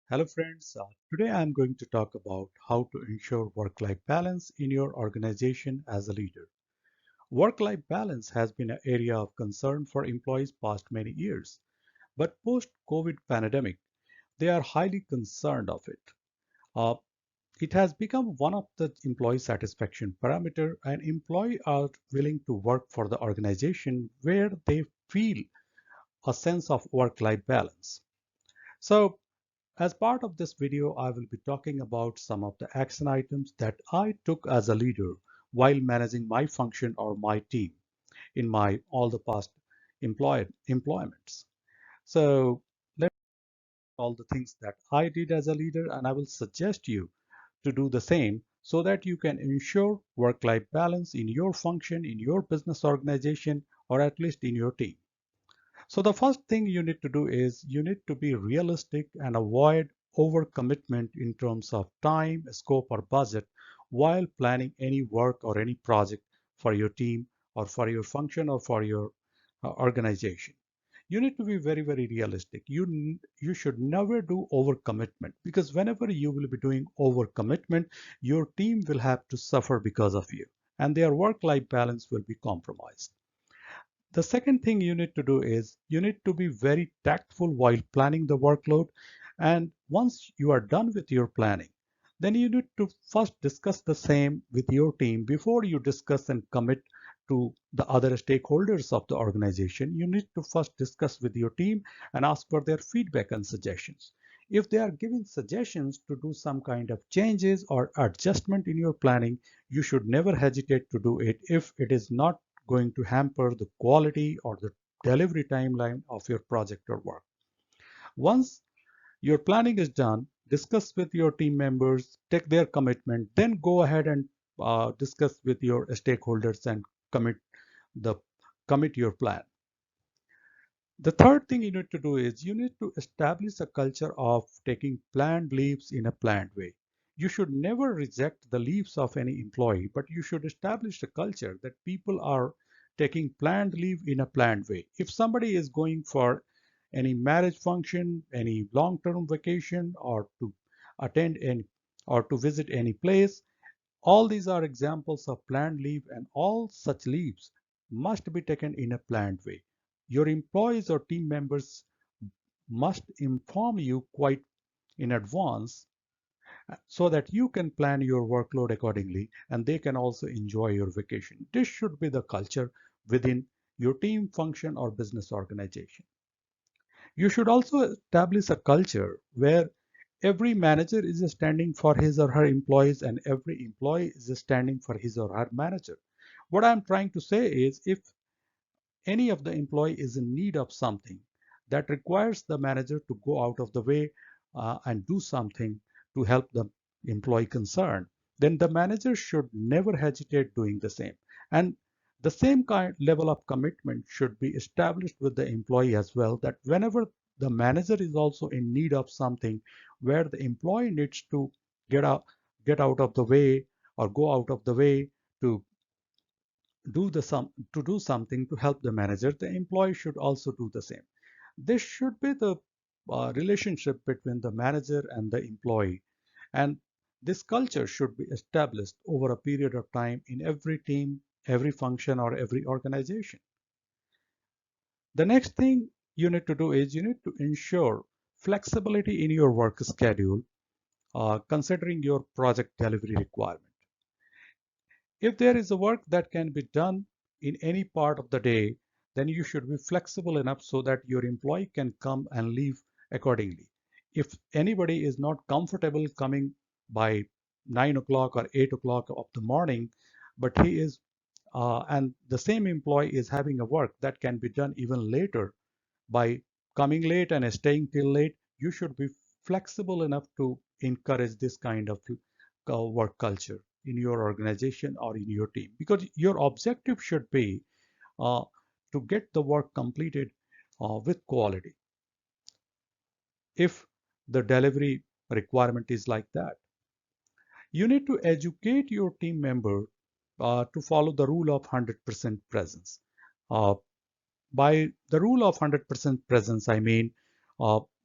Hello friends, today I'm going to talk about how to ensure work-life balance in your organization as a leader. Work-life balance has been an area of concern for employees past many years, but post-COVID pandemic, they are highly concerned of it. Uh, it has become one of the employee satisfaction parameter and employees are willing to work for the organization where they feel a sense of work-life balance. So as part of this video, I will be talking about some of the action items that I took as a leader while managing my function or my team in my all the past employments. So let's all the things that I did as a leader, and I will suggest you to do the same so that you can ensure work-life balance in your function, in your business organization, or at least in your team. So the first thing you need to do is you need to be realistic and avoid overcommitment in terms of time, scope, or budget while planning any work or any project for your team or for your function or for your organization. You need to be very, very realistic. You should never do overcommitment because whenever you will be doing overcommitment, your team will have to suffer because of you and their work-life balance will be compromised. The second thing you need to do is you need to be very tactful while planning the workload. And once you are done with your planning, then you need to first discuss the same with your team before you discuss and commit to the other stakeholders of the organization. You need to first discuss with your team and ask for their feedback and suggestions. If they are giving suggestions to do some kind of changes or adjustment in your planning, you should never hesitate to do it if it is not going to hamper the quality or the delivery timeline of your project or work. Once your planning is done, discuss with your team members, take their commitment, then go ahead and discuss with your stakeholders and commit the commit your plan. The third thing you need to do is you need to establish a culture of taking planned leaves in a planned way. You should never reject the leaves of any employee, but you should establish a culture that people are taking planned leave in a planned way. If somebody is going for any marriage function, any long-term vacation, or to attend any or to visit any place, all these are examples of planned leave, and all such leaves must be taken in a planned way. Your employees or team members must inform you quite in advance so that you can plan your workload accordingly and they can also enjoy your vacation. This should be the culture within your team function or business organization. You should also establish a culture where every manager is standing for his or her employees and every employee is standing for his or her manager. What I'm trying to say is if any of the employee is in need of something that requires the manager to go out of the way and do something to help the employee concerned, then the manager should never hesitate doing the same. And the same kind level of commitment should be established with the employee as well, that whenever the manager is also in need of something where the employee needs to get out get out of the way or go out of the way to do something to help the manager, the employee should also do the same. This should be the relationship between the manager and the employee, and this culture should be established over a period of time in every team, every function, or every organization. The next thing you need to do is you need to ensure flexibility in your work schedule, considering your project delivery requirement. If there is a work that can be done in any part of the day, then you should be flexible enough so that your employee can come and leave accordingly. If anybody is not comfortable coming by 9 o'clock or 8 o'clock of the morning, but he is, and the same employee is having a work that can be done even later by coming late and staying till late, you should be flexible enough to encourage this kind of work culture in your organization or in your team because your objective should be uh, to get the work completed with quality. If the delivery requirement is like that, you need to educate your team member to follow the rule of 100% presence. Uh, by the rule of 100% presence, I mean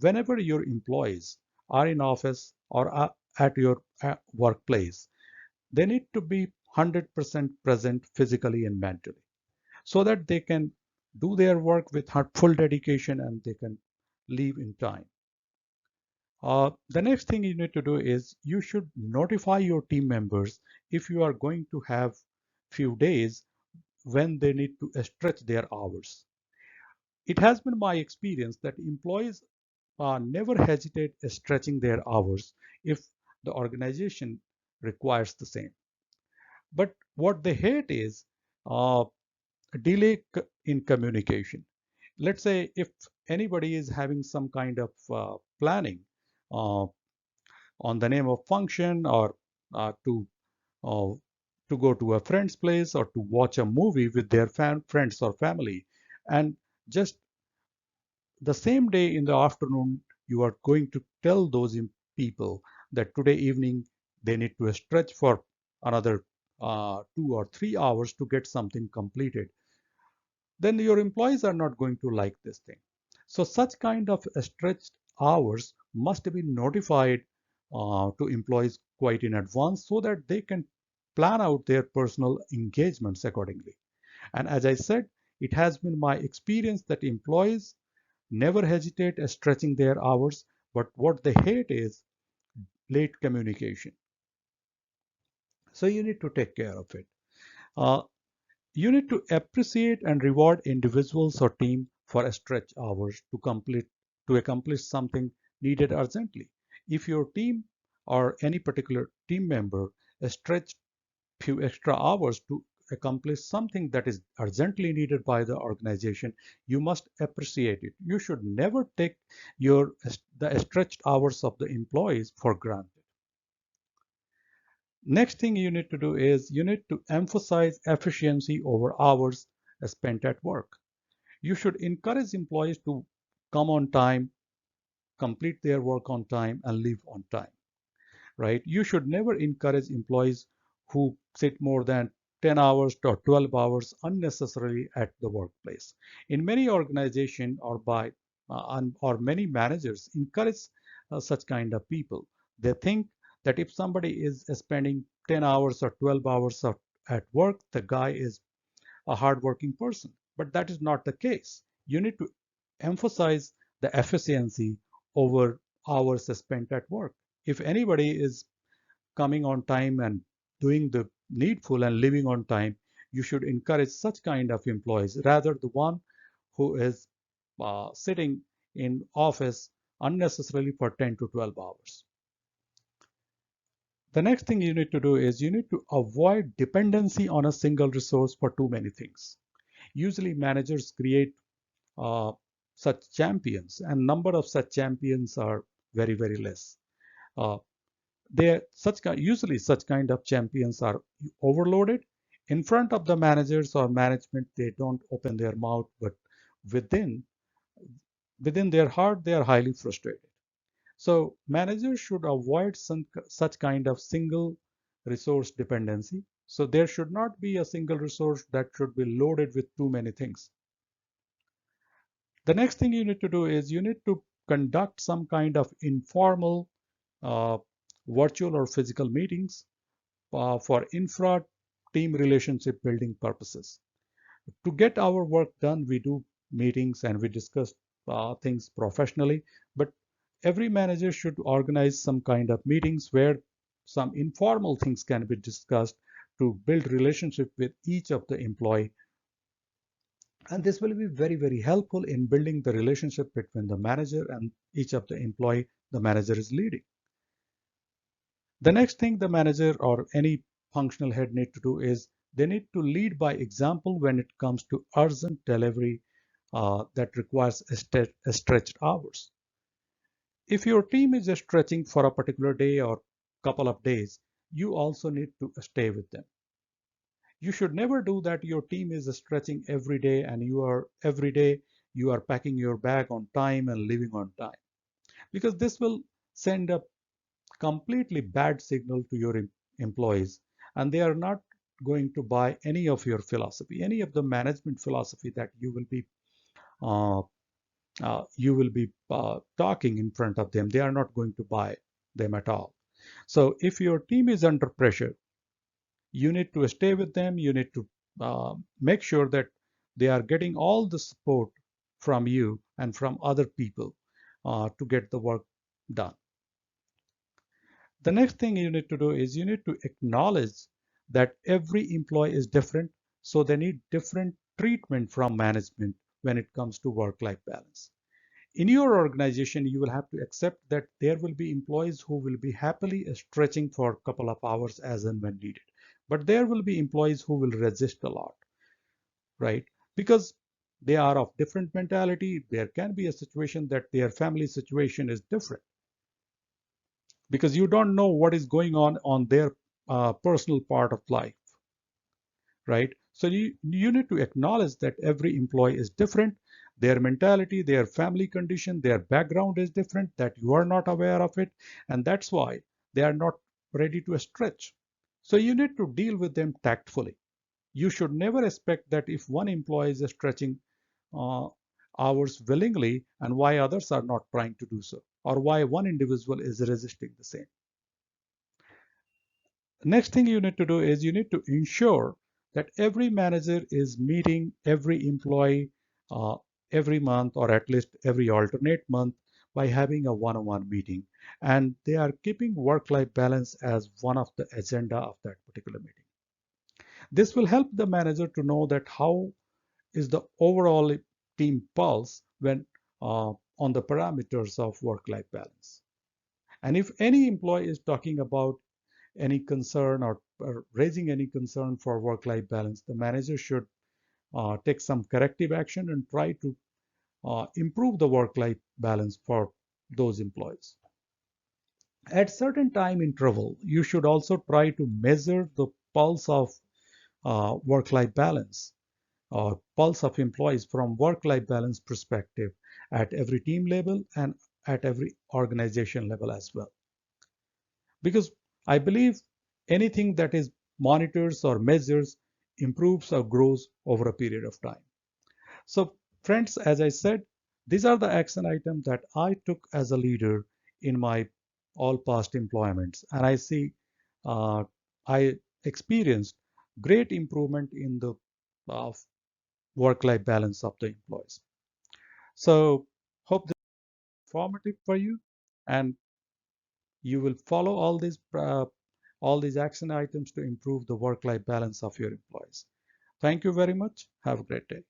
whenever your employees are in office or are at your workplace, they need to be 100% present physically and mentally so that they can do their work with full dedication and they can leave in time. The next thing you need to do is you should notify your team members if you are going to have few days when they need to stretch their hours. It has been my experience that employees never hesitate stretching their hours if the organization requires the same. But what they hate is uh, delay in communication. Let's say if anybody is having some kind of planning uh, on the name of function or to uh, to go to a friend's place or to watch a movie with their friends or family, and just the same day in the afternoon you are going to tell those people that today evening they need to stretch for another 2 or 3 hours to get something completed, then your employees are not going to like this thing. So such kind of stretched hours must be notified to employees quite in advance so that they can plan out their personal engagements accordingly. And as I said, it has been my experience that employees never hesitate at stretching their hours, but what they hate is late communication. So you need to take care of it. Uh, You need to appreciate and reward individuals or team for stretch hours to accomplish something needed urgently. If your team or any particular team member stretched few extra hours to accomplish something that is urgently needed by the organization, you must appreciate it. You should never take the stretched hours of the employees for granted. Next thing you need to do is you need to emphasize efficiency over hours spent at work. You should encourage employees to come on time, complete their work on time, and leave on time, right? You should never encourage employees who sit more than 10 hours or 12 hours unnecessarily at the workplace. In many organizations or many managers encourage such kind of people. They think that if somebody is spending 10 hours or 12 hours at work, the guy is a hardworking person. But that is not the case. You need to emphasize the efficiency over hours spent at work. If anybody is coming on time and doing the needful and living on time, you should encourage such kind of employees rather the one who is sitting in office unnecessarily for 10 to 12 hours. The next thing you need to do is you need to avoid dependency on a single resource for too many things. Usually managers create uh, such champions and number of such champions are very less. Uh, Usually such kind of champions are overloaded in front of the managers or management. They don't open their mouth, but within within their heart they are highly frustrated. So managers should avoid such kind of single resource dependency. So there should not be a single resource that should be loaded with too many things. The next thing you need to do is you need to conduct some kind of informal uh, virtual or physical meetings for infra team relationship building purposes. To get our work done, we do meetings and we discuss things professionally, but every manager should organize some kind of meetings where some informal things can be discussed to build relationship with each of the employee. And this will be very helpful in building the relationship between the manager and each of the employee the manager is leading. The next thing the manager or any functional head need to do is they need to lead by example when it comes to urgent delivery that requires stretched hours. If your team is stretching for a particular day or couple of days, you also need to stay with them. You should never do that. Your team is stretching every day and every day you are packing your bag on time and leaving on time, because this will send a completely bad signal to your employees, and they are not going to buy any of your philosophy, any of the management philosophy that you will be uh, you will be talking in front of them. They are not going to buy them at all. So if your team is under pressure, you need to stay with them. You need to make sure that they are getting all the support from you and from other people to get the work done. The next thing you need to do is you need to acknowledge that every employee is different, so they need different treatment from management when it comes to work-life balance. In your organization, you will have to accept that there will be employees who will be happily stretching for a couple of hours as and when needed. But there will be employees who will resist a lot, right? Because they are of different mentality. There can be a situation that their family situation is different because you don't know what is going on their personal part of life, right? So you need to acknowledge that every employee is different. Their mentality, their family condition, their background is different, that you are not aware of it. And that's why they are not ready to stretch. So you need to deal with them tactfully. You should never expect that if one employee is stretching uh, hours willingly and why others are not trying to do so, or why one individual is resisting the same. Next thing you need to do is you need to ensure that every manager is meeting every employee uh, every month or at least every alternate month by having a one-on-one meeting, and they are keeping work-life balance as one of the agenda of that particular meeting. This will help the manager to know that how is the overall team pulse when on the parameters of work-life balance. And if any employee is talking about any concern or raising any concern for work-life balance, the manager should take some corrective action and try to improve the work-life balance for those employees. At certain time interval, you should also try to measure the pulse of work-life balance or pulse of employees from work-life balance perspective at every team level and at every organization level as well. Because I believe anything that is monitors or measures improves or grows over a period of time. So, friends, as I said, these are the action items that I took as a leader in my all past employments, and I see I experienced great improvement in the uh, work-life balance of the employees. So, hope this is informative for you, and you will follow all these action items to improve the work-life balance of your employees. Thank you very much. Have a great day.